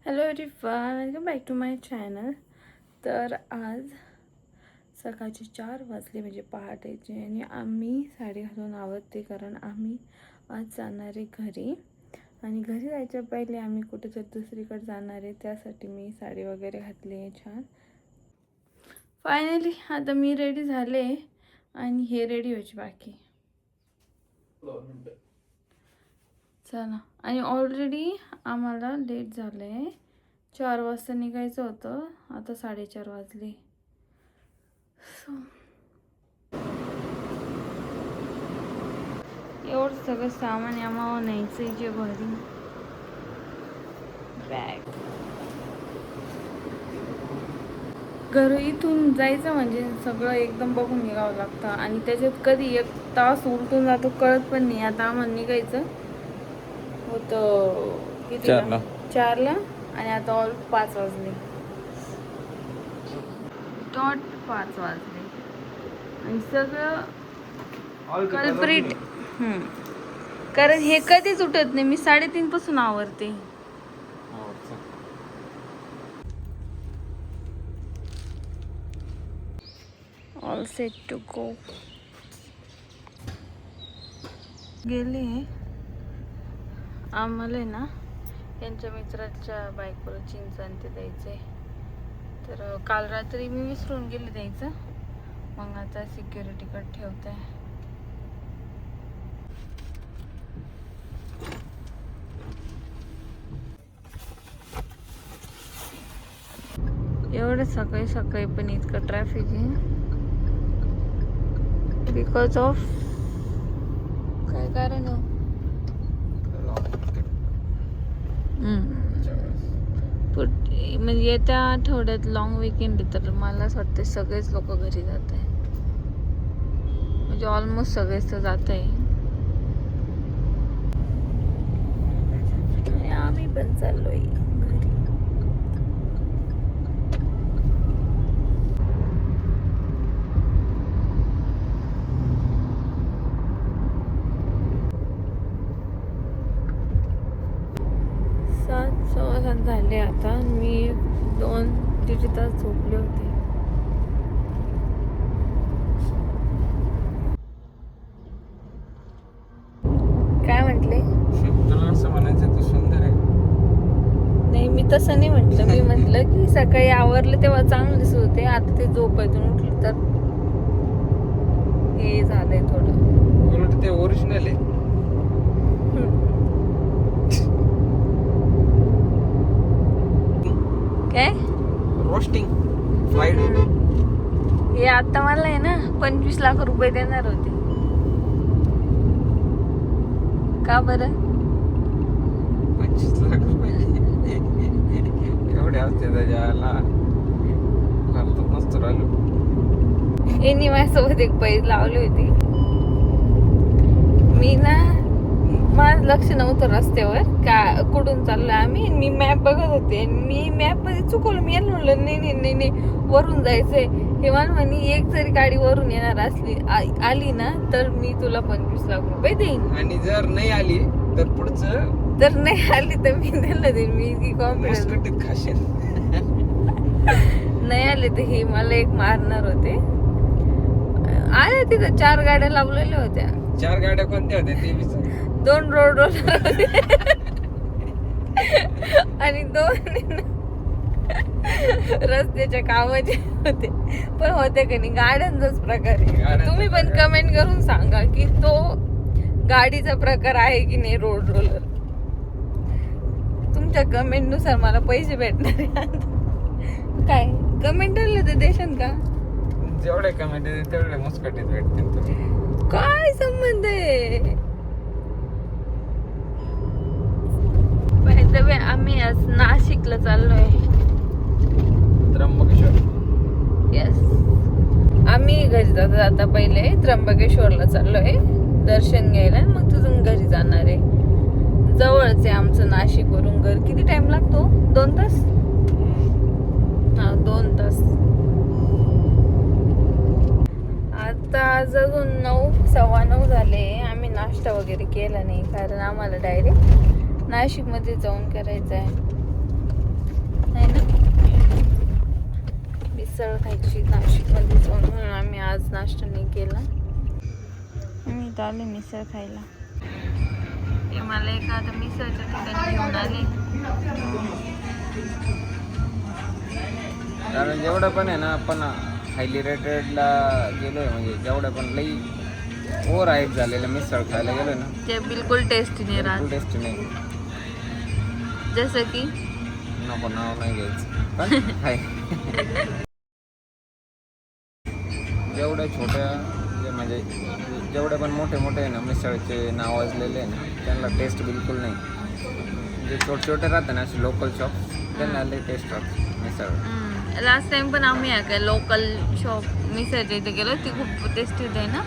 Hello everyone, welcome back to my channel. तर आज सकाळचे 4 वाजले म्हणजे पहाटेचे आणि आम्ही साडी घालून आवरते कारण आम्ही आज जाणार आहे घरी. आणि घरी जायच्या पहिले आम्ही कुठेतरी दुसरीकडे जाणार आहे, त्यासाठी मी साडी वगैरे घातली आहे छान. फायनली आता मी रेडी झाले आणि हे रेडी व्हायचे बाकी. चला, आणि ऑलरेडी आम्हाला लेट झालं आहे. 4 वाजता निघायचं होतं, आता 4:30 वाजले. एवढं सगळं सामान आम्हाला न्यायचं जे घरी. बॅग घरी इथून जायचं म्हणजे सगळं एकदम बघून निघावं लागतं आणि त्याच्यात कधी 1 तास उलटून जातो कळत पण नाही. आता आम्हाला निघायचं होतं किती 4ला आणि आता ऑल 5 वाजले. डॉट 5 वाजले आणि सगळं कल्प्रिट. कारण हे कधीच उठत नाही. मी 3:30 पासून आवरते. All set to go. गेले आम्हाला ना त्यांच्या मित्राच्या बायकोला चिंच आणि ते द्यायचे. तर काल रात्री मी विसरून गेले द्यायचं, मग आता सिक्युरिटी कार्ड ठेवते. एवढं सकाळी सकाळी पण इतकं ट्रॅफिक आहे बिकॉज ऑफ काय कारण हो. म्हणजे येत्या आठवड्यात लॉंग वीकेंड आहे, तर मला असं वाटतं सगळेच लोक घरी जात आहे. म्हणजे ऑलमोस्ट सगळेच तर जात आहे. आम्ही पण चाललोय घरी. झाले आता. मी 2-3 तास झोपले होते. काय म्हटले? तुला असं म्हणायचं तू सुंदर आहे. नाही, मी तसं नाही म्हटलं. मी म्हटलं की सकाळी आवरलं तेव्हा चांगलं दिसत होते, आता ते झोपायतून उठले तर हे झालंय थोडं. उलट ते ओरिजिनल आहे. काय रोस्टिंग फ्राईड. हे आता मला आहे ना 25 लाख रुपये देणार होते. का बरं? 25 लाख रुपये एवढे असते त्याच्याला घालतो मस्त राहिलो. यांनी माझ्यासोबत एक पैज लावली होती. मी ना माझं लक्ष नव्हतं रस्त्यावर का कुठून चाललोय आम्ही. मी मॅप बघत होते. मी मॅप मध्ये चुकवलं. मी याला म्हणलं नाही वरून जायचंय. हे मला म्हणे एक जरी गाडी वरून येणार असली आली ना तर मी तुला 25 लाख रुपये देईन. आणि जर नाही आली तर पुढचं तर नाही आली तर मी त्यांना देईन. मी कॉम्पिटिट खाशील. नाही आले तर हे मला एक मारणार होते. आले तिथं 4 गाड्या लावलेल्या होत्या. 4 गाड्या कोणत्या होत्या ते विचार. 2 रोड रोलर आणि 2 रस्त्याच्या कामाचे होते. पण होते का नाही गाड्यांचाच प्रकार आहे. तुम्ही पण कमेंट करून सांगा की तो गाडीचा प्रकार आहे की नाही रोड रोलर. तुमच्या कमेंट नुसार मला पैसे भेटणार आहे. काय कमेंट तर देशान का? जेवढे कमेंट तेवढे मुस्कटीत भेटतील. काय संबंध आहे? आम्ही आज नाशिकला चाललोय. त्र्यंबकेश्वर. येस, आम्ही घरी जाता पहिले त्र्यंबकेश्वरला चाललोय दर्शन घ्यायला, मग तिथून घरी जाणार आहे. जवळच आहे आमचं नाशिक वरून घर. किती टाइम लागतो? 2 तास. हा, 2 तास. आता अजून 9:15 झाले. आम्ही नाश्ता वगैरे केला नाही कारण आम्हाला डायरेक्ट नाशिकमध्ये जाऊन करायचं आहे. मिसळ खायची नाशिकमध्ये जाऊन, म्हणून आम्ही आज नाश्ता नाही केला. मी इथं आले मिसळ खायला. ते मला एखादं मिसळच्या ठिकाणी घेऊन आले. कारण जेवढं पण आहे ना, आपण हायली रेटेडला गेलोय, म्हणजे जेवढं पण लई ओव्हर हाईट झालेलं मिसळ खायला गेलोय ना, ते बिलकुल टेस्टी नाही राहत. टेस्ट नाही. जसं की नको नाव नाही घ्यायचं, पण हाय जेवढ्या छोट्या म्हणजे जेवढे पण मोठे मोठे आहे ना मिसळचे नाव वाजलेले आहे ना, त्यांना टेस्ट बिलकुल नाही. जे छोटे छोटे राहते ना असे लोकल शॉप, त्यांना लई टेस्ट राहते मिसळ. लास्ट टाइम पण आम्ही काय लोकल शॉप मिसळच्या इथे गेलो, ती खूप टेस्टी होते ना.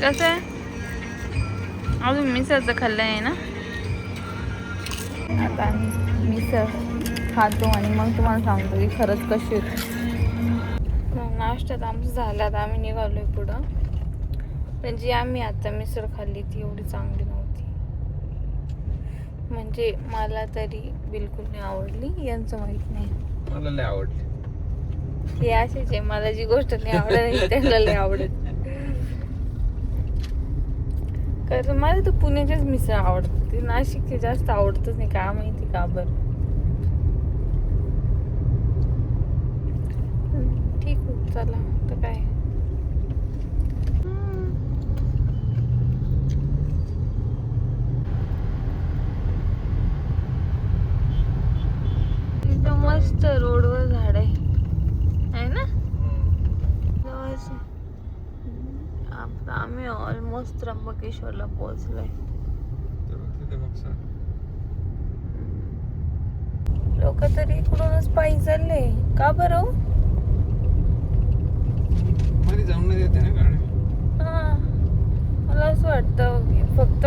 कसं आहे, अजून मिसळचं खाल्लं आहे ना. आता आम्ही मिसळ खातो आणि मग तुम्हाला सांगतो की खरंच कशी होती. नाश्त्यात आमचं झालं, आता आम्ही निघालोय पुढं. पण जी आम्ही आता मिसळ खाल्ली ती एवढी चांगली नव्हती. म्हणजे मला तरी बिलकुल नाही आवडली, यांचं माहीत नाही. मला लय आवडली. हे असेच आहे, मला जी गोष्ट नाही आवडत त्याला लय आवडत. कारण मला तर पुण्याचीच मिसळ आवडते, ती नाशिकची जास्त आवडतच नाही, काय माहिती का बरं. ठीक आहे, चला तर काय. तिथं मस्त रोडवर झाड आहे ना. आता आम्ही ऑलमोस्ट त्र्यंबकेश्वरला पोहोचलोय. लोक तरी इकडूनच पायी चालले का बरं. मध्ये जाऊन नाही देते ना गाडी. हा, मला असं वाटतं की फक्त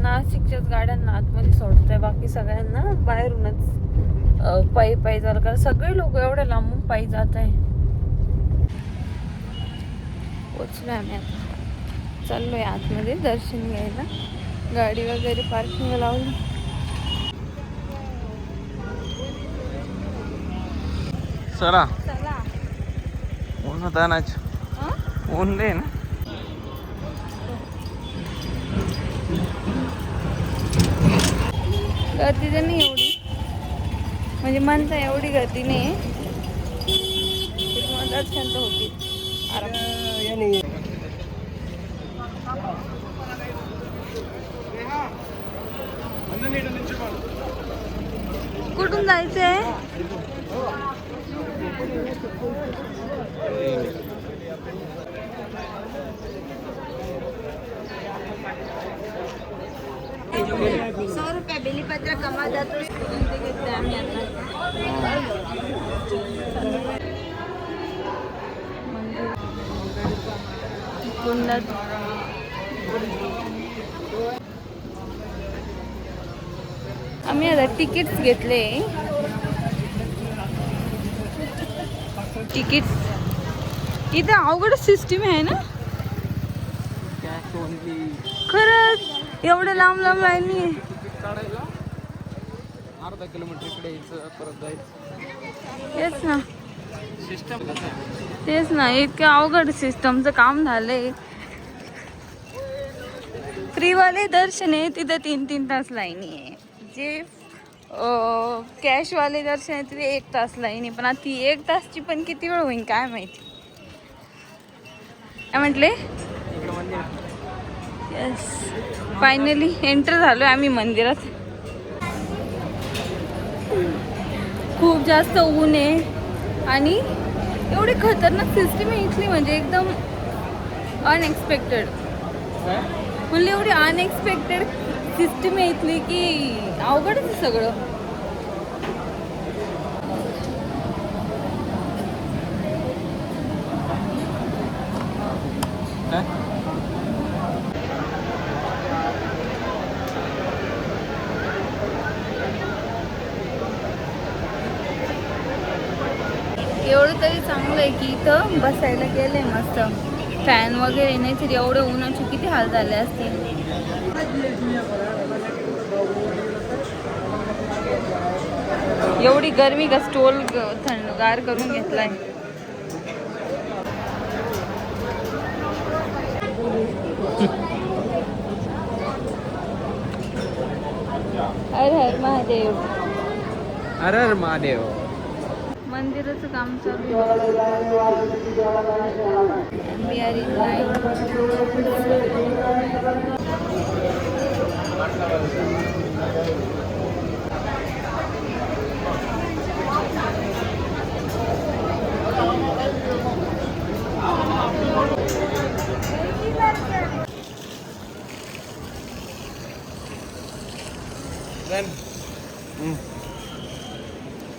नाशिकच्याच गाड्यांना आतमध्ये सोडतंय, बाकी सगळ्यांना बाहेरूनच पायी पायी झालं. कारण सगळे लोक एवढ्या लांबून पायी जात आहे. पोचलोय आम्ही आता, चाललोय आतमध्ये दर्शन घ्यायला. गाडी वगैरे पार्किंग लावली. चला चला. ऊन होता ना, ऊन दे ना. गर्दी तर नाही एवढी, म्हणजे म्हणता एवढी गर्दी नाही, दर्शन तर होती आराम. कुठून जायचंय. ₹100 बेलीपत्र कमा जातो. आम्ही आता कुंडात आम्ही आता तिकीट्स घेतले. तिकीट्स इथे अवघड सिस्टीम आहे ना खरंच. एवढं लांब लांब लाईनी आहे. काढायला अर्धा किलोमीटर इकडे यायचं, परत जायचं. तेच ना, सिस्टम तेच ना, इतकं अवघड सिस्टमचं काम झालंय. फ्रीवाले दर्शन आहे तिथे 3-3 तास लाईनी आहे. जे कॅशवाले दर्शन आहे तिथे 1 तास लाईनी. पण आता ती 1 तासची पण किती वेळ होईल काय माहिती. काय म्हटले. येस, फायनली एंटर झालोय आम्ही मंदिरात. खूप जास्त ऊन आहे आणि एवढी खतरनाक सिस्टीम आहे इथली, म्हणजे एकदम अनएक्सपेक्टेड. म्हणलं एवढी अनएक्सपेक्टेड सिस्टीम आहे इथली की अवघडच आहे सगळं. एवढं तरी चांगलं आहे की इथं बसायला गेले मस्त फॅन वगैरे, नाही तरी एवढे उन्हाचे किती हाल झाले असतील. एवढी गरमी का स्टोल थंडगार करून घेतलाय. हर हर महादेव. हर हर महादेव. मंदिराचं काम चालू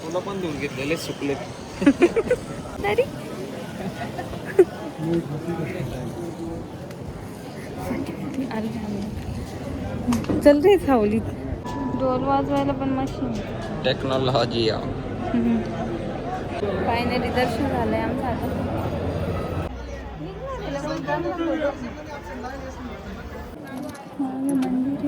तुला पण देऊन घेतलेले सुकले तरी चल रे सावलीत. ढोल वाजवायला पण मशीन. टेक्नॉलॉजी. फायनली दर्शन झालंय आमचं आता. मंदिर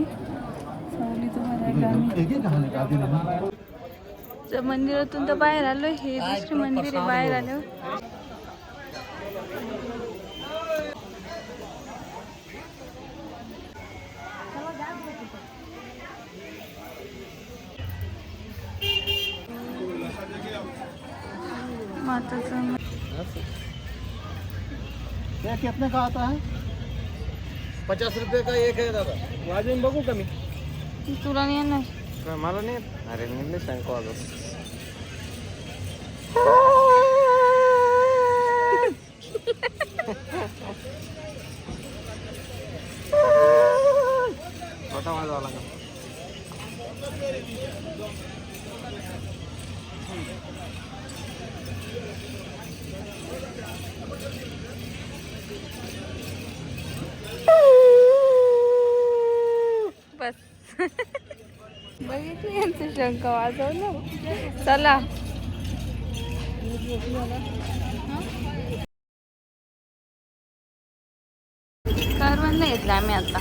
आहे मंदिरातून तर बाहेर आलो. हे दुसरे मंदिर आहे. बाहेर आलो माताचं. कितने का आता है? 50 रुपये का एक है दादा. वाजून बघू का मी? तुला नाही येणार. मला नाही. अरे मी सांगतो आज छोटा वाजवा लागला. बस बघितलं यांचं शंख वाजवलं. चला कारवानला घेतलं आम्ही आता.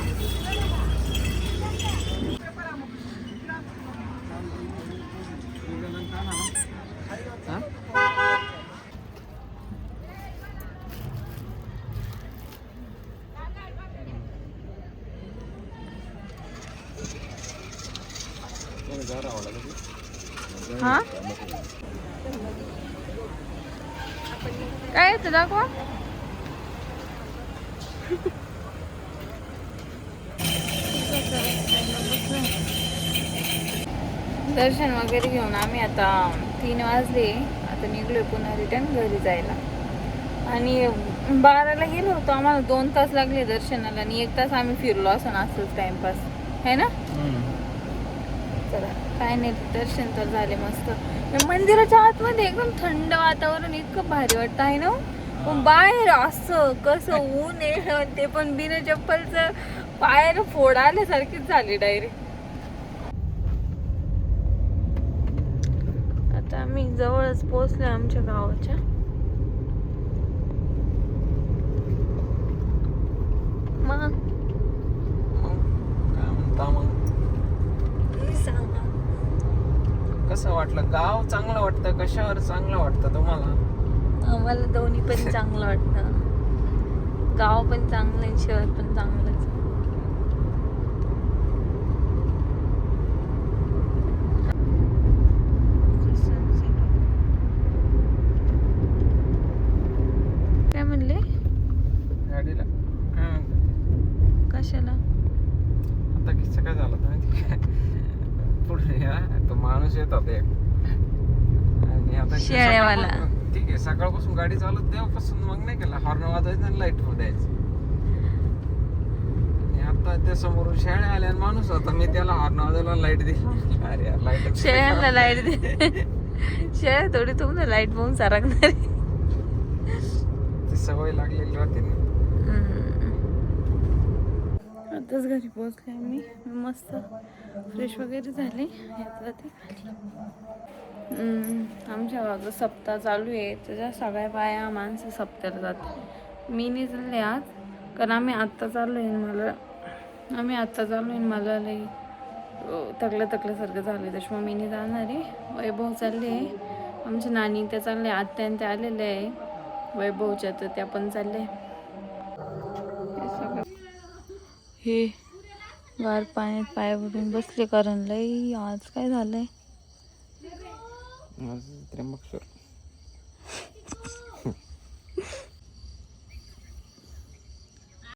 हा काय येतं दाखवा. दर्शन वगैरे घेऊन आम्ही आता 3 वाजले. आता निघलोय पुन्हा रिटर्न घरी जायला. आणि 12ला गेलो होतो. आम्हाला 2 तास लागले दर्शनाला आणि 1 तास आम्ही फिरलो असं असंच टाइमपास है ना. चला काय नाही, दर्शन तर झाले मस्त. मंदिराच्या आतमध्ये एकदम थंड वातावरण, इतकं भारी वाटतं आहे ना. पण बाहेर असं कसं ऊन आहे, ते पण बिना चप्पलचं पायाला फोड आल्यासारखीच झाली डायरेक्ट. आता आम्ही जवळच पोहोचलो आमच्या गावाच्या. मग काय म्हणता मग? कसं वाटलं? गाव चांगलं वाटतं का शहर चांगलं वाटतं तुम्हाला? आम्हाला दोन्ही पण चांगलं वाटतं. गाव पण चांगलं आहे, शहर पण चांगलंच. काय म्हणले? गाडीला काय म्हणते? कशाला? आता किस्सा काय झाला तर माहिती काय? पुढे तो माणूस येत होता एक आणि आता शेळ्यावाला. ठीक आहे, सकाळपासून गाडी चालत तेव्हापासून मग नाही केला. हॉर्न वाजवायचं आणि लाईट द्यायचं. आणि आता त्या समोरून शेळ्या आल्या आणि माणूस होता. मी त्याला हॉर्न वाजवला, लाईट दिली. अरे यार, लाईट शेळ्यांना लाईट दे. शेळ्या थोडी तुम्हाला लाईट बघून सारखणार. ती सवय लागलेली राहते ना. आताच घरी पोहोचले आम्ही. मस्त फ्रेश वगैरे झाले. आमच्या गावाचा सप्ताह चालू आहे, त्याच्या सगळ्या बाया माणसं सप्त्याला जाते. मी नाही चालले आज, कारण आम्ही आत्ता चाललो आहे. मला लई तकल्यासारखं झालं, त्याच्यामुळे मी नाही जाणार आहे. वैभव चालले आहे, आमच्या नानी त्या चालले, आत्या ते आलेले आहे वैभवच्या, तर त्या पण चालले. हे गार पाण्यात पाय बुडून बसले, कारण लई आज काय झालंय. त्र्यंबकेश्वर